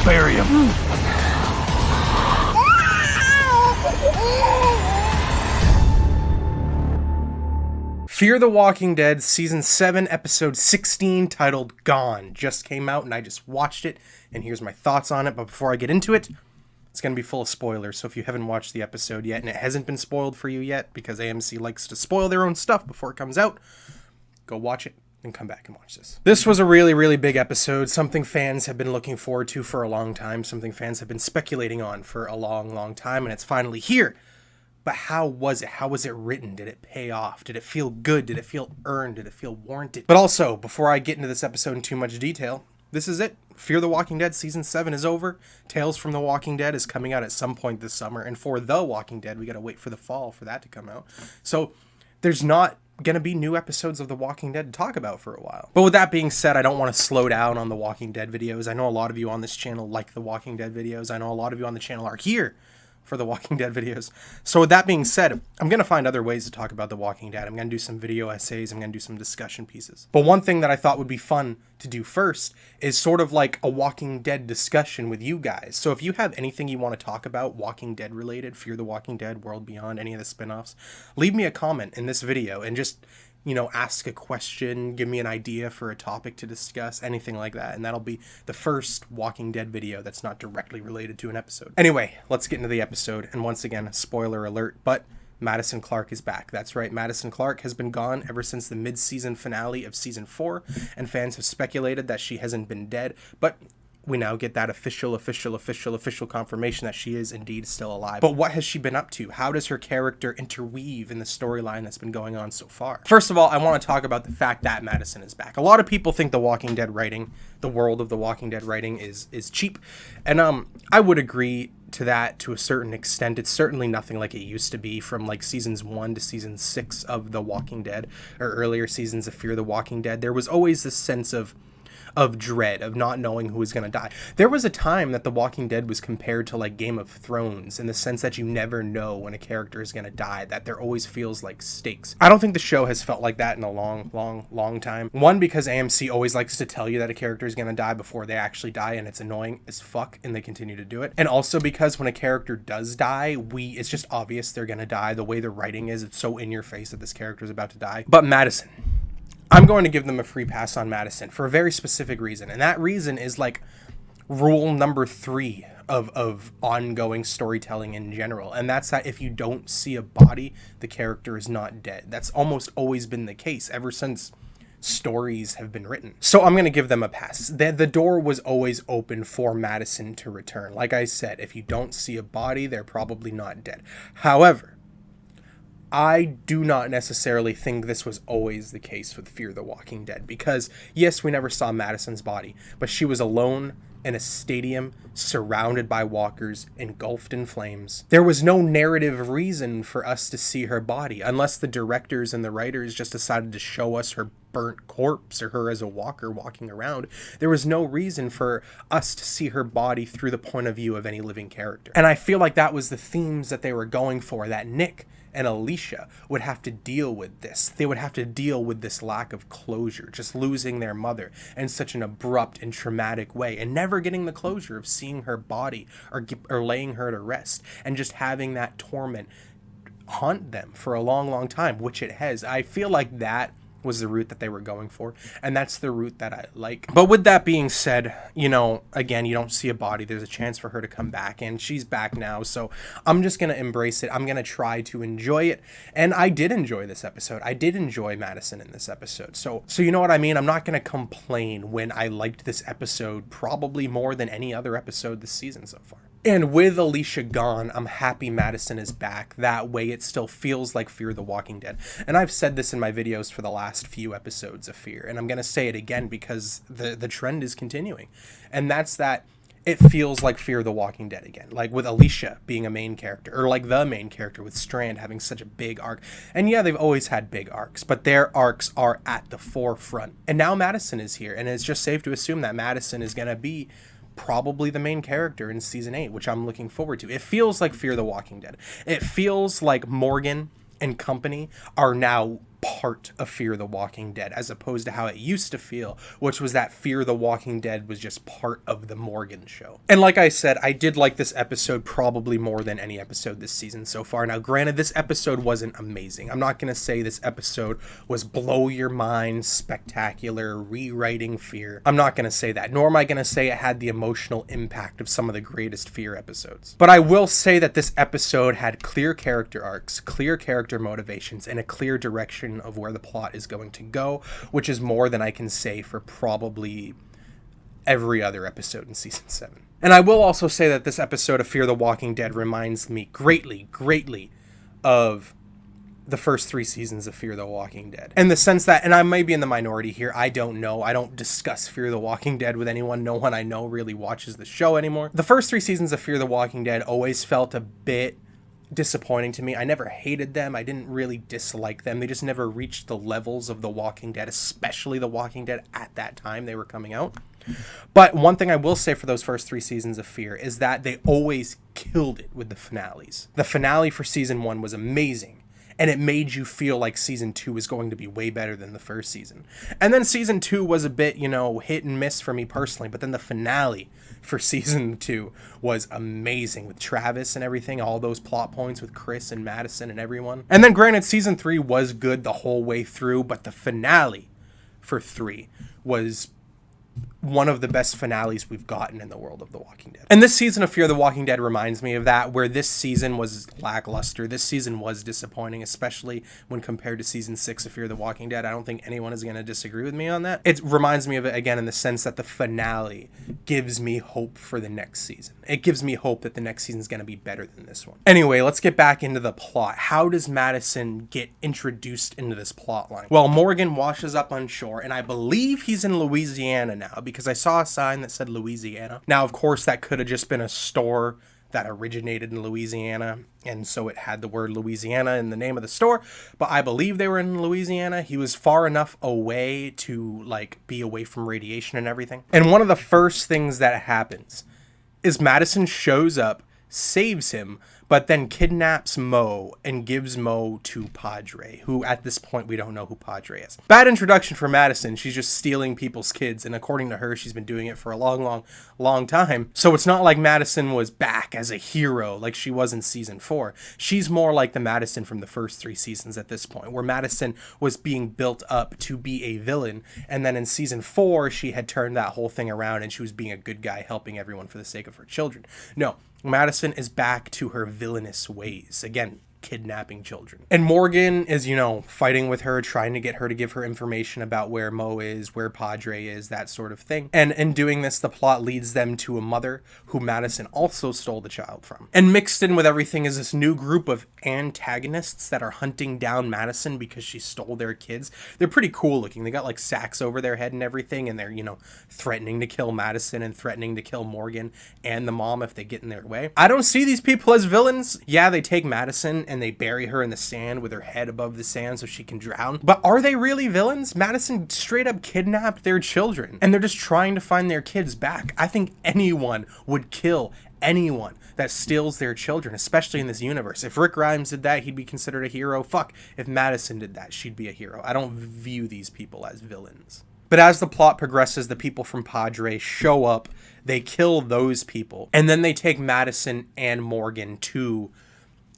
bury him. Fear the Walking Dead Season 7, Episode 16, titled Gone, just came out and I just watched it, and here's my thoughts on it. But before I get into it, it's going to be full of spoilers, so if you haven't watched the episode yet and it hasn't been spoiled for you yet, because AMC likes to spoil their own stuff before it comes out, go watch it and come back and watch this. This was a really, really big episode, something fans have been looking forward to for a long time, something fans have been speculating on for a long, long time, and it's finally here. But how was it? How was it written? Did it pay off? Did it feel good? Did it feel earned? Did it feel warranted? But also, before I get into this episode in too much detail, this is it. Fear the Walking Dead Season 7 is over. Tales from the Walking Dead is coming out at some point this summer. And for The Walking Dead, we gotta wait for the fall for that to come out. So there's not gonna be new episodes of The Walking Dead to talk about for a while. But with that being said, I don't want to slow down on The Walking Dead videos. I know a lot of you on this channel like The Walking Dead videos. I know a lot of you on the channel are here for The Walking Dead videos. So with that being said, I'm going to find other ways to talk about The Walking Dead. I'm going to do some video essays. I'm going to do some discussion pieces. But one thing that I thought would be fun to do first is sort of like a Walking Dead discussion with you guys. So if you have anything you want to talk about Walking Dead related, Fear the Walking Dead, World Beyond, any of the spin-offs, leave me a comment in this video and just, you know, ask a question, give me an idea for a topic to discuss, anything like that. And that'll be the first Walking Dead video that's not directly related to an episode. Anyway, let's get into the episode. And once again, spoiler alert, but Madison Clark is back. That's right, Madison Clark has been gone ever since the mid-season finale of Season 4, and fans have speculated that she hasn't been dead, but we now get that official confirmation that she is indeed still alive. But what has she been up to? How does her character interweave in the storyline that's been going on so far? First of all, I want to talk about the fact that Madison is back. A lot of people think The Walking Dead writing, the world of The Walking Dead writing is cheap. And I would agree to that to a certain extent. It's certainly nothing like it used to be from like seasons 1 to season 6 of The Walking Dead, or earlier seasons of Fear the Walking Dead. There was always this sense of dread, of not knowing who was going to die. There was a time that The Walking Dead was compared to like Game of Thrones in the sense that you never know when a character is going to die, that there always feels like stakes. I don't think the show has felt like that in a long time. One, because AMC always likes to tell you that a character is going to die before they actually die, and it's annoying as fuck, and they continue to do it. And also because when a character does die, it's just obvious they're going to die. The way the writing is, it's so in your face that this character is about to die. But Madison, I'm going to give them a free pass on Madison for a very specific reason. And that reason is like rule number 3 of ongoing storytelling in general. And that's that if you don't see a body, the character is not dead. That's almost always been the case ever since stories have been written. So I'm going to give them a pass. The door was always open for Madison to return. Like I said, if you don't see a body, they're probably not dead. However, I do not necessarily think this was always the case with Fear the Walking Dead, because yes, we never saw Madison's body, but she was alone in a stadium surrounded by walkers, engulfed in flames. There was no narrative reason for us to see her body, unless the directors and the writers just decided to show us her burnt corpse or her as a walker walking around. There was no reason for us to see her body through the point of view of any living character. And I feel like that was the themes that they were going for, that Nick and Alicia would have to deal with this. They would have to deal with this lack of closure, just losing their mother in such an abrupt and traumatic way, and never getting the closure of seeing her body or laying her to rest, and just having that torment haunt them for a long time, which it has. I feel like that was the route that they were going for, and that's the route that I like. But with that being said, you know, again, you don't see a body, there's a chance for her to come back, and she's back now, so I'm just gonna embrace it. I'm gonna try to enjoy it, and I did enjoy this episode. I did enjoy Madison in this episode, so you know what I mean? I'm not gonna complain when I liked this episode probably more than any other episode this season so far. And with Alicia gone, I'm happy Madison is back. That way it still feels like Fear the Walking Dead. And I've said this in my videos for the last few episodes of Fear, and I'm going to say it again because the trend is continuing. And that's that it feels like Fear the Walking Dead again. Like with Alicia being a main character, or like the main character with Strand having such a big arc. And yeah, they've always had big arcs, but their arcs are at the forefront. And now Madison is here, and it's just safe to assume that Madison is going to be probably the main character in season 8, which I'm looking forward to. It feels like Fear the Walking Dead. It feels like Morgan and company are now part of Fear the Walking Dead, as opposed to how it used to feel, which was that Fear the Walking Dead was just part of the Morgan show. And like I said, I did like this episode probably more than any episode this season so far. Now, granted, this episode wasn't amazing. I'm not going to say this episode was blow your mind, spectacular, rewriting Fear. I'm not going to say that, nor am I going to say it had the emotional impact of some of the greatest Fear episodes. But I will say that this episode had clear character arcs, clear character motivations, and a clear direction of where the plot is going to go, which is more than I can say for probably every other episode in season 7. And I will also say that this episode of Fear the Walking Dead reminds me greatly of the first 3 seasons of Fear the Walking Dead. In the sense that, and I may be in the minority here, I don't know. I don't discuss Fear the Walking Dead with anyone. No one I know really watches the show anymore. The first 3 seasons of Fear the Walking Dead always felt a bit disappointing to me. I never hated them. I didn't really dislike them. They just never reached the levels of The Walking Dead, especially The Walking Dead at that time they were coming out. But one thing I will say for those first 3 seasons of Fear is that they always killed it with the finales. The finale for season 1 was amazing, and it made you feel like season 2 was going to be way better than the first season. And then season 2 was a bit, hit and miss for me personally, but then the finale for season 2 was amazing with Travis and everything, all those plot points with Chris and Madison and everyone. And then granted, season 3 was good the whole way through, but the finale for 3 was one of the best finales we've gotten in the world of The Walking Dead. And this season of Fear the Walking Dead reminds me of that, where this season was lackluster. This season was disappointing, especially when compared to season 6 of Fear the Walking Dead. I don't think anyone is going to disagree with me on that. It reminds me of it again in the sense that the finale gives me hope for the next season. It gives me hope that the next season is going to be better than this one. Anyway, let's get back into the plot. How does Madison get introduced into this plot line? Well, Morgan washes up on shore, and I believe he's in Louisiana now, because I saw a sign that said Louisiana. Now, of course, that could have just been a store that originated in Louisiana, and so it had the word Louisiana in the name of the store, but I believe they were in Louisiana. He was far enough away to, be away from radiation and everything. And one of the first things that happens is Madison shows up, saves him, but then kidnaps Mo and gives Mo to Padre, who at this point we don't know who Padre is. Bad introduction for Madison. She's just stealing people's kids, and according to her, she's been doing it for a long time. So it's not like Madison was back as a hero like she was in season 4. She's more like the Madison from the first 3 seasons at this point, where Madison was being built up to be a villain, and then in season 4, she had turned that whole thing around and she was being a good guy, helping everyone for the sake of her children. No, Madison is back to her villainous ways. Again, kidnapping children. And Morgan is, fighting with her, trying to get her to give her information about where Mo is, where Padre is, that sort of thing. And in doing this, the plot leads them to a mother who Madison also stole the child from. And mixed in with everything is this new group of antagonists that are hunting down Madison because she stole their kids. They're pretty cool looking. They got sacks over their head and everything, and they're, threatening to kill Madison and threatening to kill Morgan and the mom if they get in their way. I don't see these people as villains. Yeah, they take Madison and they bury her in the sand with her head above the sand so she can drown. But are they really villains? Madison straight up kidnapped their children, and they're just trying to find their kids back. I think anyone would kill anyone that steals their children, especially in this universe. If Rick Grimes did that, he'd be considered a hero. Fuck, if Madison did that, she'd be a hero. I don't view these people as villains. But as the plot progresses, the people from Padre show up, they kill those people, and then they take Madison and Morgan to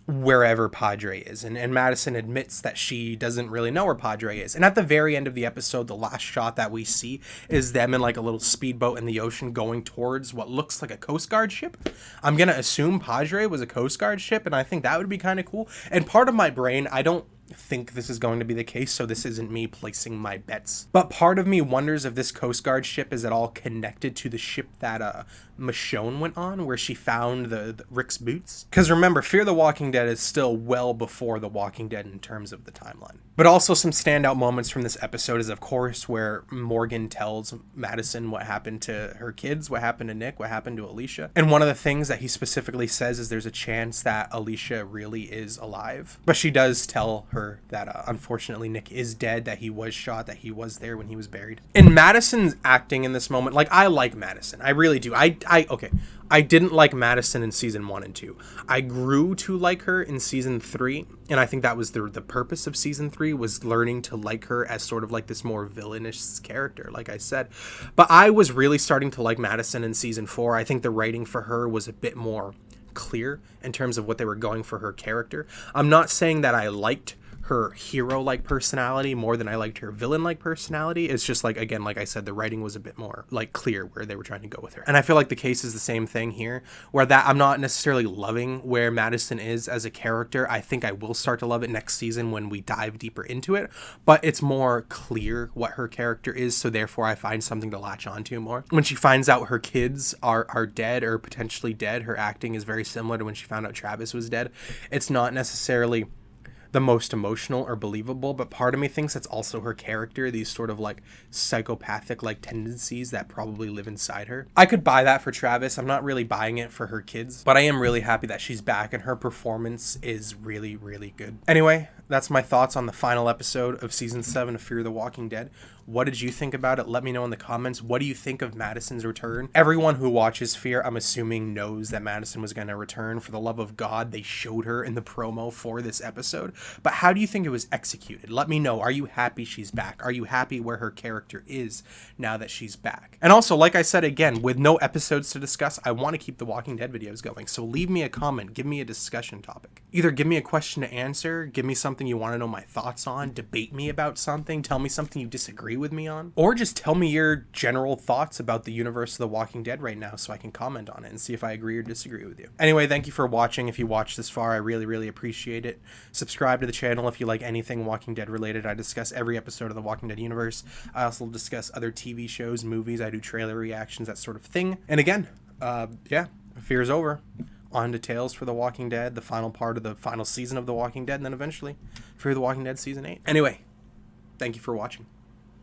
wherever Padre is. And Madison admits that she doesn't really know where Padre is. And at the very end of the episode, the last shot that we see is them in a little speedboat in the ocean going towards what looks like a Coast Guard ship. I'm going to assume Padre was a Coast Guard ship, and I think that would be kind of cool. And part of my brain, I don't think this is going to be the case, so this isn't me placing my bets. But part of me wonders if this Coast Guard ship is at all connected to the ship that Michonne went on, where she found the Rick's boots. Because remember, Fear the Walking Dead is still well before The Walking Dead in terms of the timeline. But also some standout moments from this episode is, of course, where Morgan tells Madison what happened to her kids, what happened to Nick, what happened to Alicia. And one of the things that he specifically says is there's a chance that Alicia really is alive. But she does tell her that unfortunately Nick is dead, that he was shot, that he was there when he was buried. And Madison's acting in this moment, like, I like Madison. I really do. Okay. I didn't like Madison in season 1 and 2. I grew to like her in season 3, and I think that was the purpose of season 3, was learning to like her as sort of like this more villainous character, like I said. But I was really starting to like Madison in season 4. I think the writing for her was a bit more clear in terms of what they were going for her character. I'm not saying that I liked her hero-like personality more than I liked her villain-like personality. It's just like, again, like I said, the writing was a bit more like clear where they were trying to go with her. And I feel like the case is the same thing here, where that I'm not necessarily loving where Madison is as a character. I think I will start to love it next season when we dive deeper into it, but it's more clear what her character is, so therefore I find something to latch onto more. When she finds out her kids are dead or potentially dead, her acting is very similar to when she found out Travis was dead. It's not necessarily the most emotional or believable, but part of me thinks that's also her character, these sort of like psychopathic like tendencies that probably live inside her. I could buy that for Travis. I'm not really buying it for her kids, but I am really happy that she's back and her performance is really, really good. Anyway, that's my thoughts on the final episode of season 7 of Fear the Walking Dead. What did you think about it? Let me know in the comments. What do you think of Madison's return? Everyone who watches Fear, I'm assuming, knows that Madison was going to return. For the love of God, they showed her in the promo for this episode. But how do you think it was executed? Let me know. Are you happy she's back? Are you happy where her character is now that she's back? And also, like I said again, with no episodes to discuss, I want to keep the Walking Dead videos going. So leave me a comment. Give me a discussion topic. Either give me a question to answer, give me something you want to know my thoughts on, debate me about something, tell me something you disagree with me on, or just tell me your general thoughts about the universe of The Walking Dead right now so I can comment on it and see if I agree or disagree with you. Anyway, thank you for watching. If you watched this far, I really, really appreciate it. Subscribe to the channel if you like anything Walking Dead related. I discuss every episode of The Walking Dead universe. I also discuss other TV shows, movies. I do trailer reactions, that sort of thing. And again, yeah, Fear's over. On to Tales for The Walking Dead, the final part of the final season of The Walking Dead, and then eventually Fear the Walking Dead Season 8. Anyway, thank you for watching.